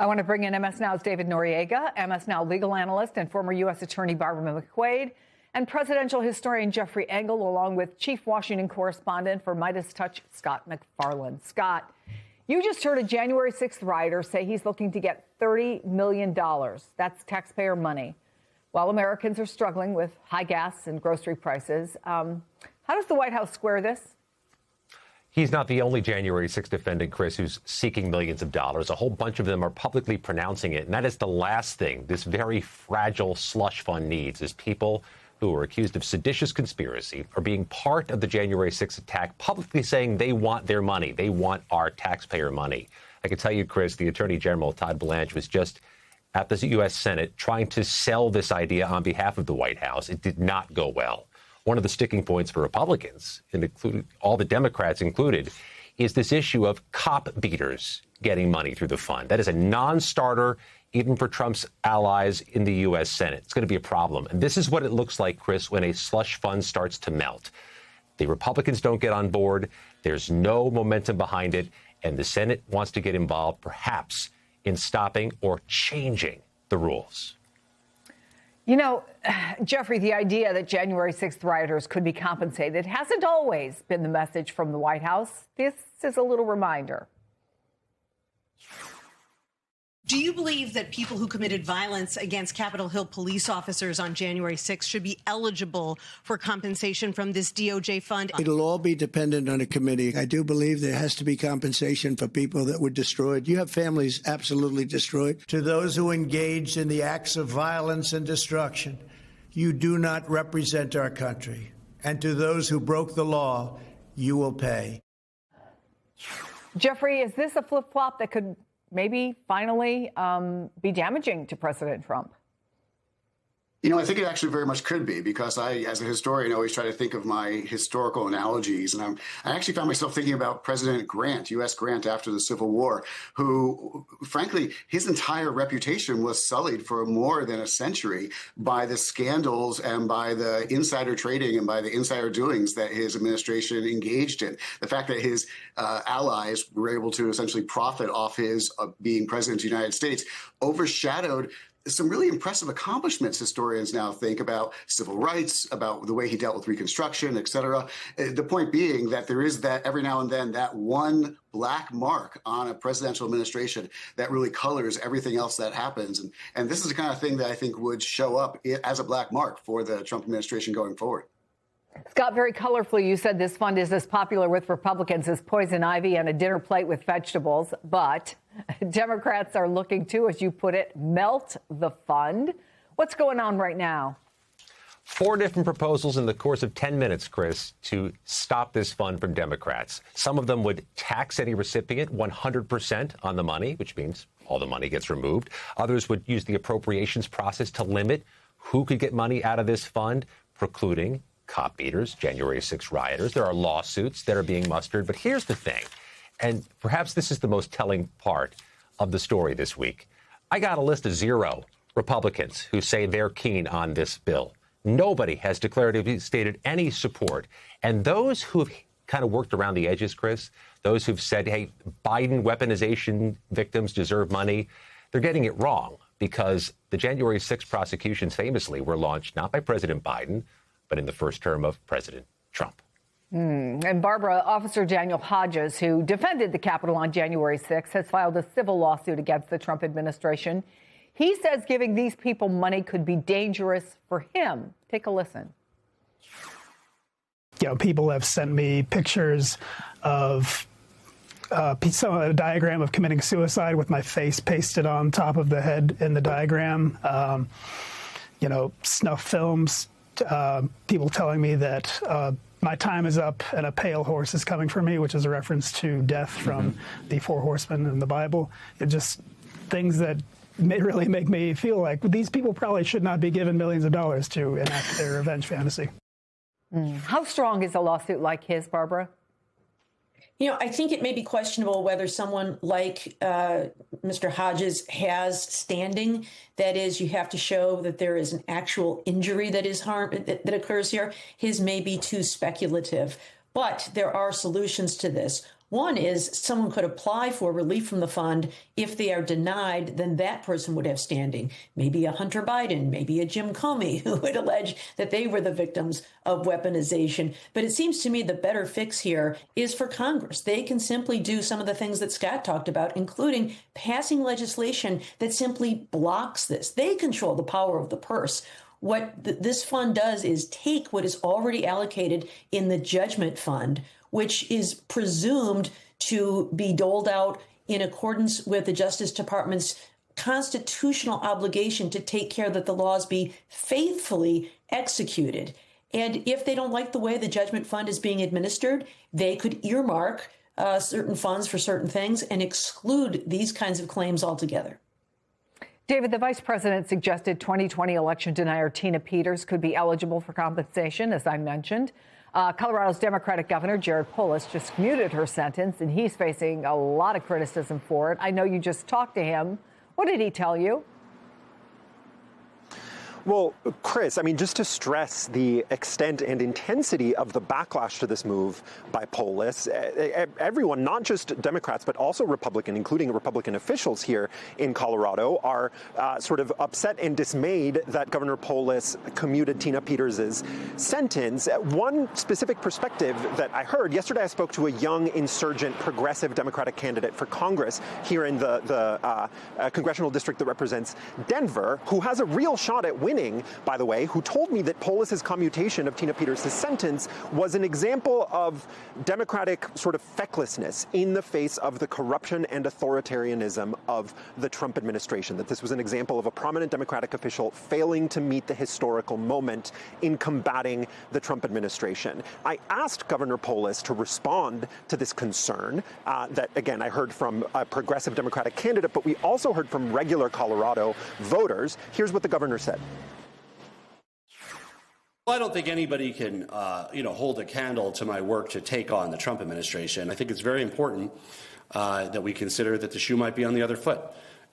I want to bring in MS Now's David Noriega, MS Now legal analyst, and former U.S. Attorney Barbara McQuade, and presidential historian Jeffrey Engel, along with chief Washington correspondent for Midas Touch, Scott MacFarlane. Scott, you just heard a January 6th rioter say he's looking to get $30 million. That's taxpayer money. While Americans are struggling with high gas and grocery prices, how does the White House square this? He's not the only January 6th defendant, Chris, who's seeking millions of dollars. A whole bunch of them are publicly pronouncing it. And that is the last thing this very fragile slush fund needs, is people who are accused of seditious conspiracy or being part of the January 6th attack publicly saying they want their money. They want our taxpayer money. I can tell you, Chris, the Attorney General, Todd Blanche, was just at the U.S. Senate trying to sell this idea on behalf of the White House. It did not go well. One of the sticking points for Republicans, and including all the Democrats included, is this issue of cop beaters getting money through the fund. That is a non-starter, even for Trump's allies in the U.S. Senate. It's going to be a problem. And this is what it looks like, Chris, when a slush fund starts to melt. The Republicans don't get on board. There's no momentum behind it. And the Senate wants to get involved, perhaps, in stopping or changing the rules. You know, Jeffrey, the idea that January 6th rioters could be compensated hasn't always been the message from the White House. This is a little reminder. Do you believe that people who committed violence against Capitol Hill police officers on January 6th should be eligible for compensation from this DOJ fund? It'll all be dependent on a committee. I do believe there has to be compensation for people that were destroyed. You have families absolutely destroyed. To those who engaged in the acts of violence and destruction, you do not represent our country. And to those who broke the law, you will pay. Jeffrey, is this a flip-flop that could maybe finally be damaging to President Trump? You know, I think it actually very much could be, because I, as a historian, always try to think of my historical analogies. And I actually found myself thinking about President Grant, U.S. Grant after the Civil War, who, frankly, his entire reputation was sullied for more than a century by the scandals and by the insider trading and by the insider doings that his administration engaged in. The fact that his allies were able to essentially profit off his being president of the United States overshadowed some really impressive accomplishments historians now think about civil rights, about the way he dealt with Reconstruction, et cetera. The point being that there is that every now and then that one black mark on a presidential administration that really colors everything else that happens. And this is the kind of thing that I think would show up as a black mark for the Trump administration going forward. Scott, very colorfully, you said this fund is as popular with Republicans as poison ivy and a dinner plate with vegetables. But Democrats are looking to, as you put it, melt the fund. What's going on right now? 4 different proposals in the course of 10 minutes, Chris, to stop this fund from Democrats. Some of them would tax any recipient 100% on the money, which means all the money gets removed. Others would use the appropriations process to limit who could get money out of this fund, precluding cop beaters, January 6 rioters. There are lawsuits that are being mustered. But here's the thing, and perhaps this is the most telling part of the story this week. I got a list of 0 Republicans who say they're keen on this bill. Nobody has declaratively stated any support. And those who have kind of worked around the edges, Chris, those who've said, hey, Biden weaponization victims deserve money, they're getting it wrong, because the January 6 prosecutions famously were launched not by President Biden, but in the first term of President Trump. And Barbara, Officer Daniel Hodges, who defended the Capitol on January 6th, has filed a civil lawsuit against the Trump administration. He says giving these people money could be dangerous for him. Take a listen. You know, people have sent me pictures of a diagram of committing suicide with my face pasted on top of the head in the diagram. You know, snuff films. People telling me that my time is up and a pale horse is coming for me, which is a reference to death from the 4 horsemen in the Bible. It just things that really make me feel like these people probably should not be given millions of dollars to enact their revenge fantasy. How strong is a lawsuit like his, Barbara? You know, I think it may be questionable whether someone like Mr. Hodges has standing. That is, you have to show that there is an actual injury that is that occurs here. His may be too speculative, but there are solutions to this. One is someone could apply for relief from the fund. If they are denied, then that person would have standing. Maybe a Hunter Biden, maybe a Jim Comey, who would allege that they were the victims of weaponization. But it seems to me the better fix here is for Congress. They can simply do some of the things that Scott talked about, including passing legislation that simply blocks this. They control the power of the purse. What this fund does is take what is already allocated in the judgment fund, which is presumed to be doled out in accordance with the Justice Department's constitutional obligation to take care that the laws be faithfully executed. And if they don't like the way the judgment fund is being administered, they could earmark certain funds for certain things and exclude these kinds of claims altogether. David, the vice president suggested 2020 election denier Tina Peters could be eligible for compensation, as I mentioned. Colorado's Democratic Governor Jared Polis just commuted her sentence, and he's facing a lot of criticism for it. I know you just talked to him. What did he tell you? Well, Chris, I mean, just to stress the extent and intensity of the backlash to this move by Polis, everyone, not just Democrats, but also Republican, including Republican officials here in Colorado, are sort of upset and dismayed that Governor Polis commuted Tina Peters' sentence. One specific perspective that I heard, yesterday I spoke to a young insurgent progressive Democratic candidate for Congress here in the congressional district that represents Denver, who has a real shot at winning, by the way, who told me that Polis's commutation of Tina Peters' sentence was an example of Democratic sort of fecklessness in the face of the corruption and authoritarianism of the Trump administration, that this was an example of a prominent Democratic official failing to meet the historical moment in combating the Trump administration. I asked Governor Polis to respond to this concern that, again, I heard from a progressive Democratic candidate, but we also heard from regular Colorado voters. Here's what the governor said. Well, I don't think anybody can, hold a candle to my work to take on the Trump administration. I think it's very important that we consider that the shoe might be on the other foot.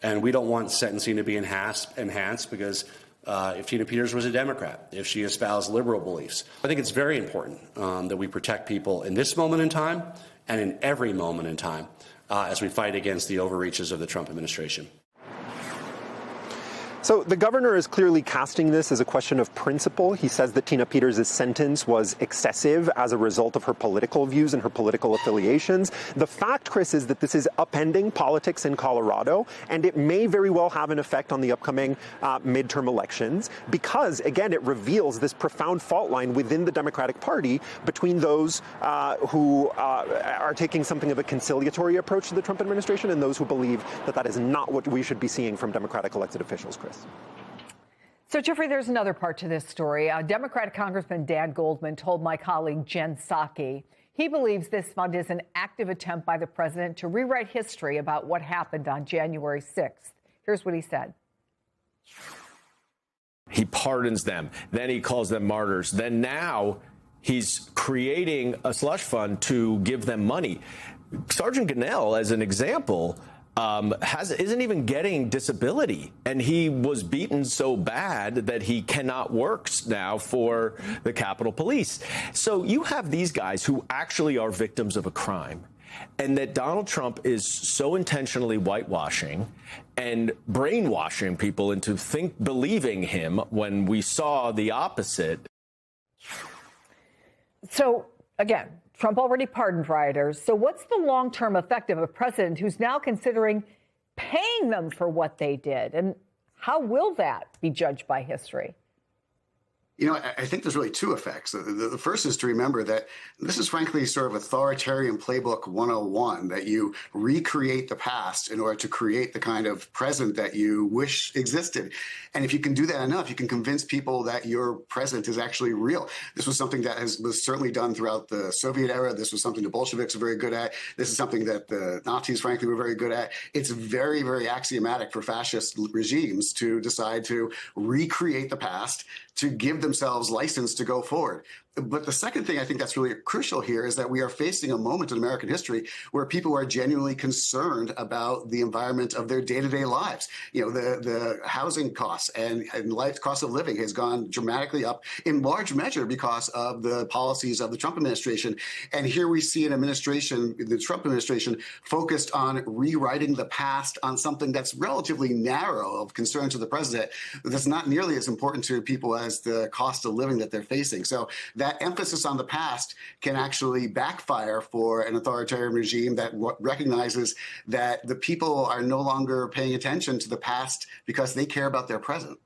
And we don't want sentencing to be enhanced because if Tina Peters was a Democrat, if she espoused liberal beliefs. I think it's very important that we protect people in this moment in time and in every moment in time as we fight against the overreaches of the Trump administration. So the governor is clearly casting this as a question of principle. He says that Tina Peters' sentence was excessive as a result of her political views and her political affiliations. The fact, Chris, is that this is upending politics in Colorado, and it may very well have an effect on the upcoming midterm elections because, again, it reveals this profound fault line within the Democratic Party between those who are taking something of a conciliatory approach to the Trump administration and those who believe that that is not what we should be seeing from Democratic elected officials, Chris. So, Jeffrey, there's another part to this story. Democratic Congressman Dan Goldman told my colleague Jen Psaki he believes this fund is an active attempt by the president to rewrite history about what happened on January 6th. Here's what he said. He pardons them. Then he calls them martyrs. Then now he's creating a slush fund to give them money. Sergeant Gonell, as an example, isn't even getting disability, and he was beaten so bad that he cannot work now for the Capitol Police. So you have these guys who actually are victims of a crime, and that Donald Trump is so intentionally whitewashing and brainwashing people into believing him when we saw the opposite. So, again, Trump already pardoned rioters. So what's the long-term effect of a president who's now considering paying them for what they did? And how will that be judged by history? You know, I think there's really two effects. The first is to remember that this is frankly sort of authoritarian playbook 101, that you recreate the past in order to create the kind of present that you wish existed. And if you can do that enough, you can convince people that your present is actually real. This was something that was certainly done throughout the Soviet era. This was something the Bolsheviks were very good at. This is something that the Nazis, frankly, were very good at. It's very, very axiomatic for fascist regimes to decide to recreate the past, to give themselves license to go forward. But the second thing I think that's really crucial here is that we are facing a moment in American history where people are genuinely concerned about the environment of their day-to-day lives. You know, the housing costs and life cost of living has gone dramatically up in large measure because of the policies of the Trump administration. And here we see an administration, the Trump administration, focused on rewriting the past on something that's relatively narrow of concern to the president, that's not nearly as important to people as the cost of living that they're facing. So that emphasis on the past can actually backfire for an authoritarian regime that recognizes that the people are no longer paying attention to the past because they care about their present.